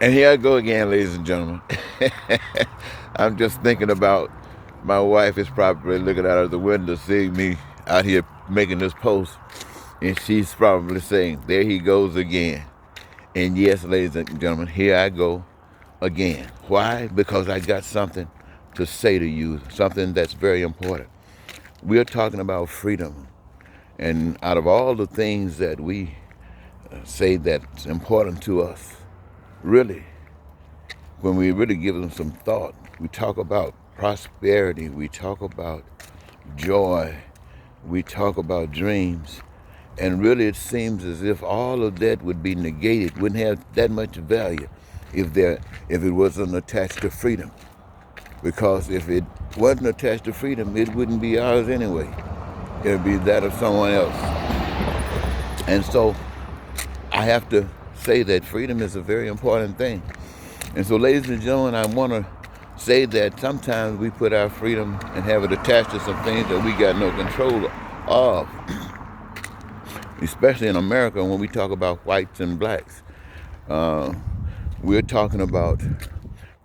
And here I go again, ladies and gentlemen. I'm just thinking about my wife is probably looking out of the window, seeing me out here making this post, and she's probably saying, "There he goes again." And yes, ladies and gentlemen, here I go again. Why? Because I got something to say to you, something that's very important. We're talking about freedom. And out of all the things that we say that's important to us, really, when we really give them some thought, we talk about prosperity, we talk about joy, we talk about dreams, and really it seems as if all of that would be negated, wouldn't have that much value if it wasn't attached to freedom. Because if it wasn't attached to freedom, it wouldn't be ours anyway. It would be that of someone else. And so I have to say that freedom is a very important thing. And so, ladies and gentlemen, I want to say that sometimes we put our freedom and have it attached to some things that we got no control of, especially in America when we talk about whites and blacks. Uh, we're talking about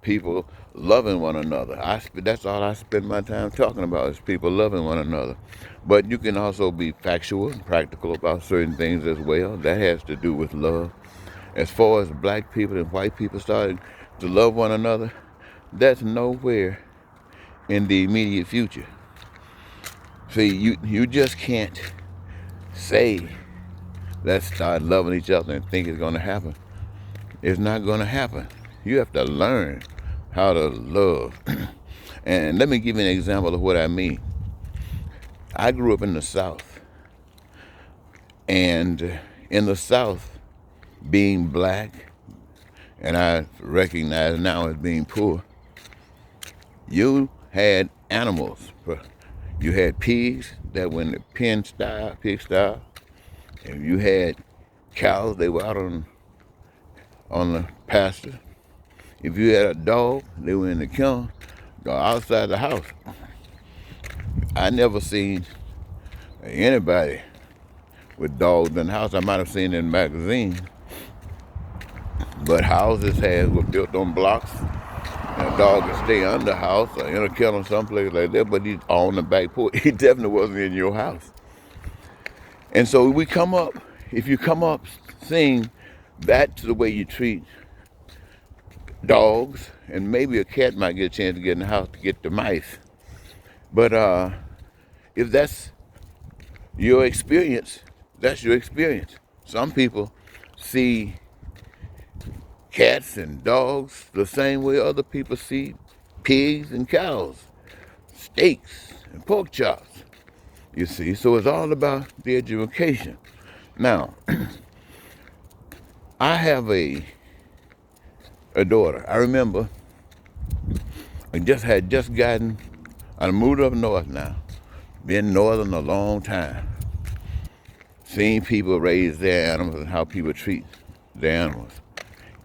people loving one another. That's all I spend my time talking about is people loving one another. But you can also be factual and practical about certain things as well. That has to do with love. As far as black people and white people starting to love one another, that's nowhere in the immediate future. See, you just can't say, let's start loving each other and think it's going to happen. It's not going to happen. You have to learn how to love. And let me give you an example of what I mean. I grew up in the South. And in the South, being black, and I recognize now as being poor, you had animals. You had pigs that were in the pig style. And you had cows, they were out on the pasture. If you had a dog, they were in the kennel, outside the house. I never seen anybody with dogs in the house. I might have seen it in magazines, but houses were built on blocks. And a dog could stay under the house or in a kennel someplace like that, but he's on the back porch. He definitely wasn't in your house. And so if you come up seeing that's the way you treat dogs, and maybe a cat might get a chance to get in the house to get the mice. But if that's your experience, that's your experience. Some people see cats and dogs the same way other people see pigs and cows, steaks and pork chops. You see, so it's all about the education. Now, I have a daughter. I remember I had just gotten, I moved up north now, been northern a long time, seen people raise their animals and how people treat their animals.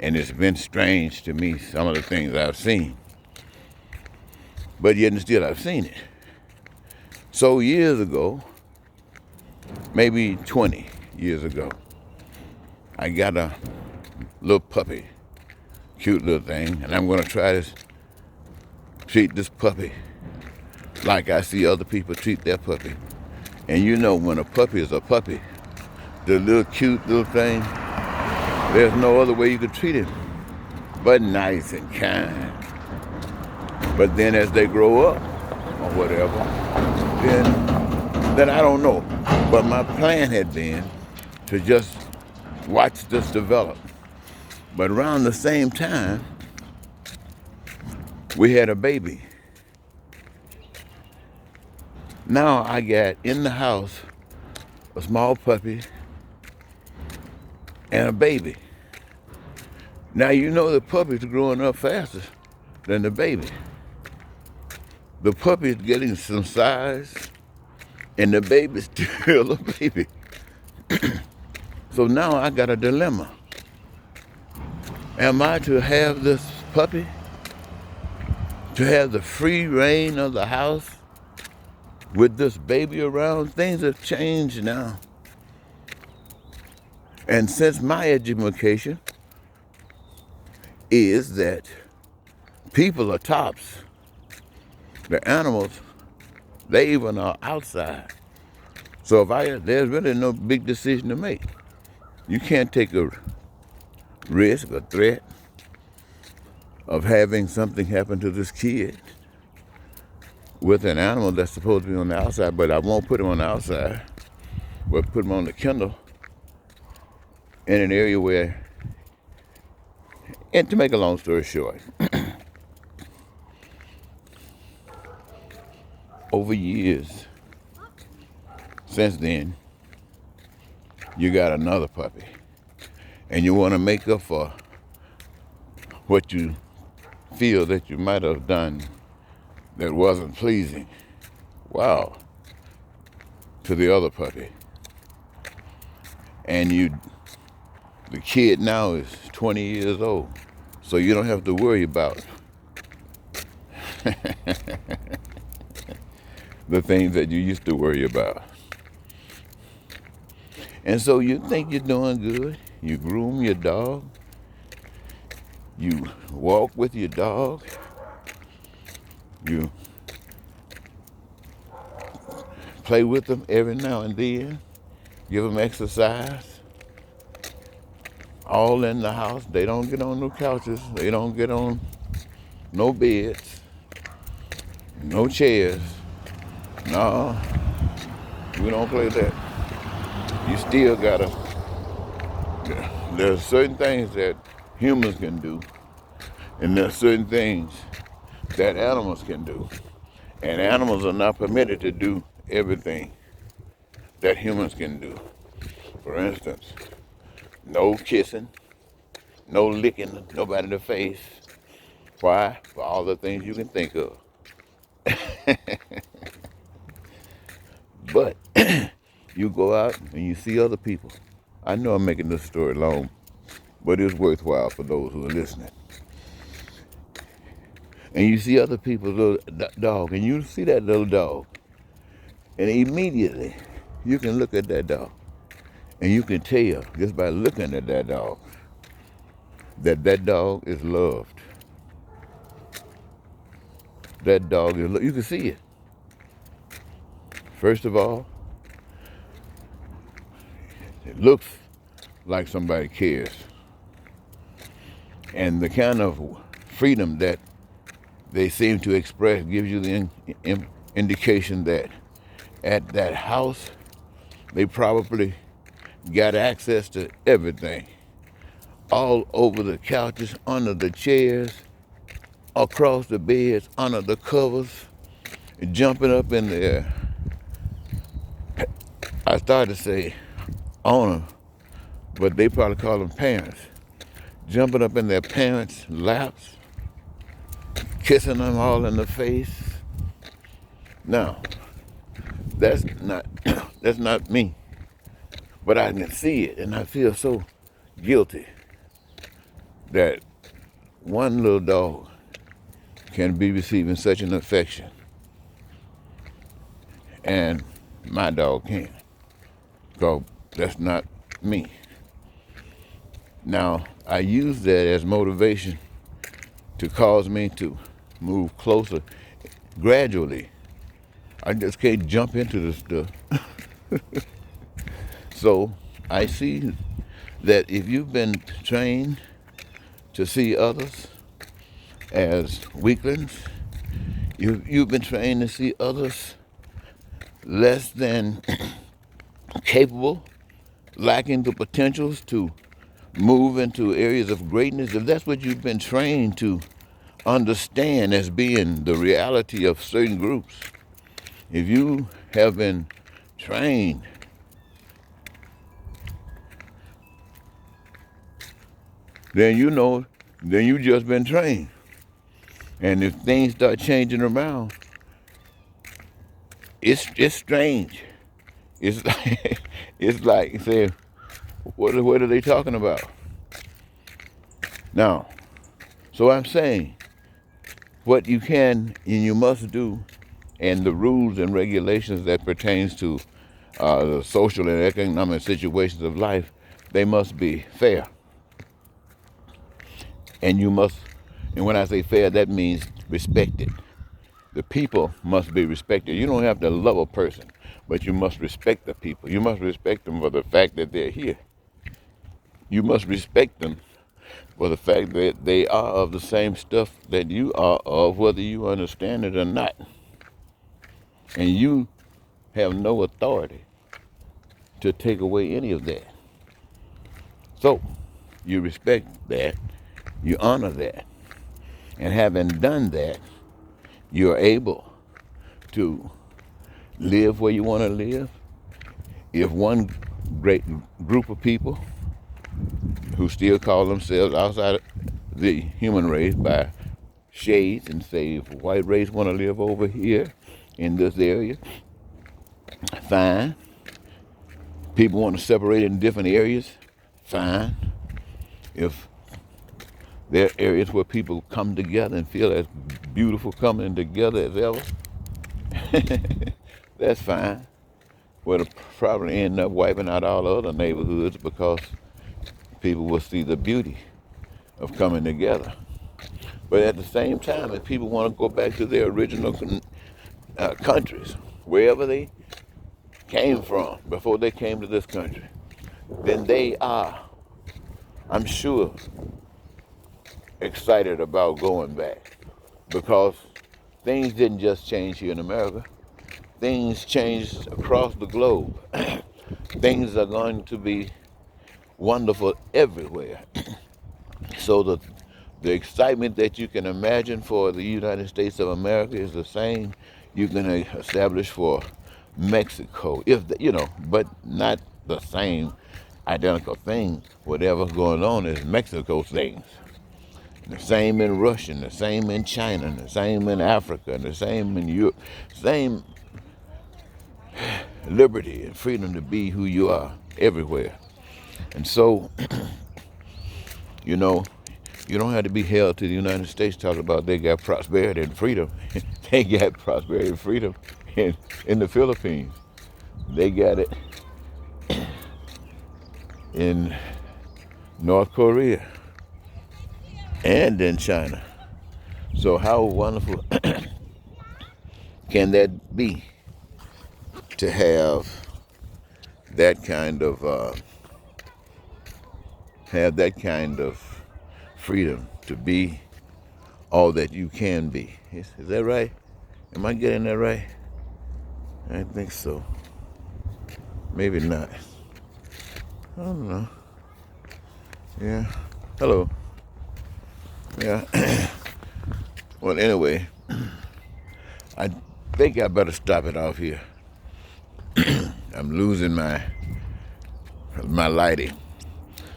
And it's been strange to me, some of the things I've seen. But yet and still I've seen it. So years ago, maybe 20 years ago, I got a little puppy, cute little thing, and I'm gonna try to treat this puppy like I see other people treat their puppy. And you know when a puppy is a puppy, the little cute little thing, there's no other way you could treat him but nice and kind. But then as they grow up or whatever, then I don't know. But my plan had been to just watch this develop. But around the same time, we had a baby. Now I got in the house a small puppy and a baby. Now you know the puppy's growing up faster than the baby. The puppy's getting some size and the baby's still a baby. So now I got a dilemma. Am I to have this puppy, to have the free reign of the house with this baby around? Things have changed now. And since my education, is that people are tops. The animals, they even are outside. So there's really no big decision to make. You can't take a risk, a threat of having something happen to this kid with an animal that's supposed to be on the outside, but I won't put him on the outside. We'll put him on the kennel in an area where, and to make a long story short, over years since then, you got another puppy. And you want to make up for what you feel that you might have done that wasn't pleasing. Wow. To the other puppy. And the kid now is 20 years old. So you don't have to worry about the things that you used to worry about. And so you think you're doing good. You groom your dog. You walk with your dog. You play with them every now and then. Give them exercise. All in the house. They don't get on no couches. They don't get on no beds. No chairs. No, we don't play that. You still gotta, there's certain things that humans can do, and there's certain things that animals can do. And animals are not permitted to do everything that humans can do. For instance, no kissing, no licking nobody in the face. Why? For all the things you can think of. But you go out and you see other people. I know I'm making this story long, but it's worthwhile for those who are listening. And you see other people's little dog, and you see that little dog, and immediately you can look at that dog, and you can tell just by looking at that dog that dog is loved. That dog is loved. You can see it. First of all, it looks like somebody cares. And the kind of freedom that they seem to express gives you the indication that at that house, they probably got access to everything. All over the couches, under the chairs, across the beds, under the covers, jumping up in there. I started to say owner, but they probably call them parents. Jumping up in their parents' laps, kissing them all in the face. Now, that's not me. But I can see it, and I feel so guilty that one little dog can be receiving such an affection, and my dog can't. So that's not me. Now, I use that as motivation to cause me to move closer gradually. I just can't jump into this stuff. So I see that if you've been trained to see others as weaklings, you've been trained to see others less than capable, lacking the potentials to move into areas of greatness, if that's what you've been trained to understand as being the reality of certain groups, if you have been trained then you've just been trained. And if things start changing around, it's strange. It's like saying, what are they talking about? Now, so I'm saying, what you can and you must do, and the rules and regulations that pertains to the social and economic situations of life, they must be fair. And and when I say fair, that means respected. The people must be respected. You don't have to love a person, but you must respect the people. You must respect them for the fact that they're here. You must respect them for the fact that they are of the same stuff that you are of, whether you understand it or not. And you have no authority to take away any of that. So, you respect that, you honor that, and having done that, you're able to live where you want to live. If one great group of people who still call themselves outside of the human race by shades and say, if the white race want to live over here in this area, fine. People want to separate in different areas, fine. If there are areas where people come together and feel as beautiful coming together as ever, that's fine. Well, it'll probably end up wiping out all the other neighborhoods because people will see the beauty of coming together. But at the same time, if people want to go back to their original countries, wherever they came from before they came to this country, then they are, I'm sure, excited about going back, because things didn't just change here in America. Things changed across the globe. Things are going to be wonderful everywhere. So the excitement that you can imagine for the United States of America is the same you can establish for Mexico, but not the same identical thing. Whatever's going on is Mexico's things. The same in Russia, the same in China, the same in Africa, the same in Europe. Same liberty and freedom to be who you are everywhere. And so, you don't have to be held to the United States talking about they got prosperity and freedom. They got prosperity and freedom in the Philippines. They got it in North Korea and in China. So how wonderful can that be, to have that kind of freedom to be all that you can be. Is that right? Am I getting that right? I think so. Maybe not. I don't know. Yeah. Hello. Yeah. Well, anyway, I think I better stop it off here. I'm losing my lighting.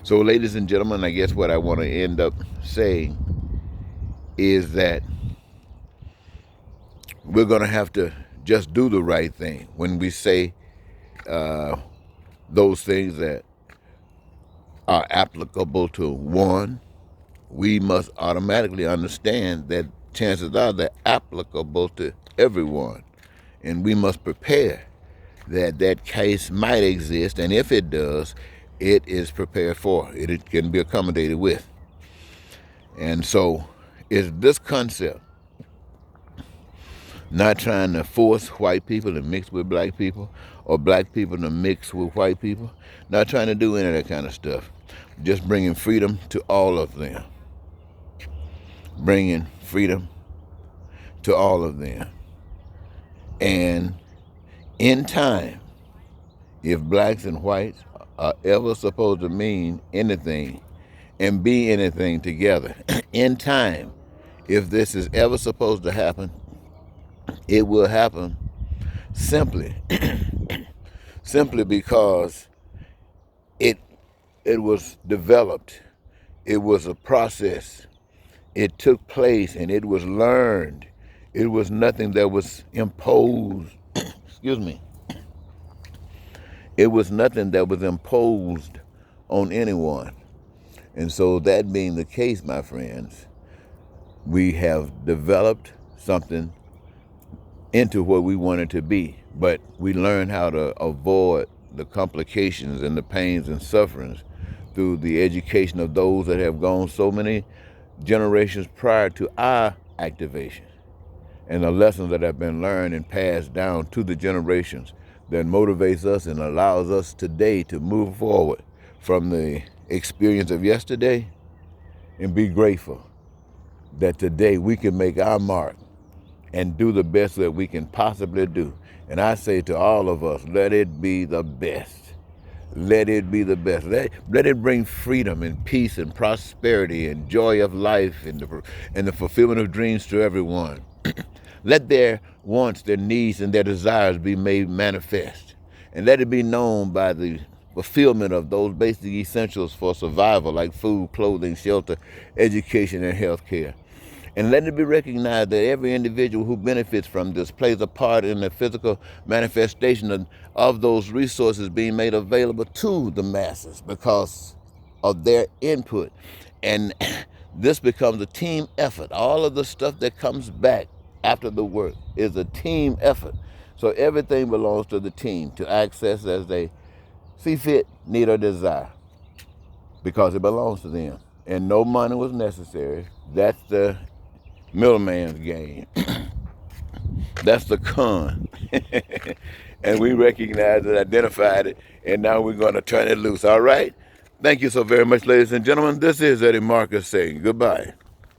So, ladies and gentlemen, I guess what I want to end up saying is that we're going to have to just do the right thing when we say those things that are applicable to one. We must automatically understand that chances are they're applicable to everyone, and we must prepare that case might exist, and if it does, it is prepared for. It can be accommodated with. And so it's this concept, not trying to force white people to mix with black people or black people to mix with white people, not trying to do any of that kind of stuff, just bringing freedom to all of them. Bringing freedom to all of them. And in time, if blacks and whites are ever supposed to mean anything and be anything together, in time, if this is ever supposed to happen, it will happen simply because it was developed. It was a process. It took place and it was learned. It was nothing that was imposed. Excuse me. It was nothing that was imposed on anyone. And so that being the case, my friends, we have developed something into what we want it to be, but we learn how to avoid the complications and the pains and sufferings through the education of those that have gone so many generations prior to our activation, and the lessons that have been learned and passed down to the generations that motivates us and allows us today to move forward from the experience of yesterday and be grateful that today we can make our mark and do the best that we can possibly do. And I say to all of us, let it be the best. Let it be the best. Let it bring freedom and peace and prosperity and joy of life and the fulfillment of dreams to everyone. Let their wants, their needs, and their desires be made manifest. And let it be known by the fulfillment of those basic essentials for survival, like food, clothing, shelter, education, and health care. And let it be recognized that every individual who benefits from this plays a part in the physical manifestation of those resources being made available to the masses because of their input. And this becomes a team effort. All of the stuff that comes back after the work is a team effort. So everything belongs to the team to access as they see fit, need, or desire because it belongs to them. And no money was necessary. That's the middleman's game. That's the con. And we recognized it, identified it, and now we're going to turn it loose. All right? Thank you so very much, ladies and gentlemen. This is Eddie Marcus saying goodbye.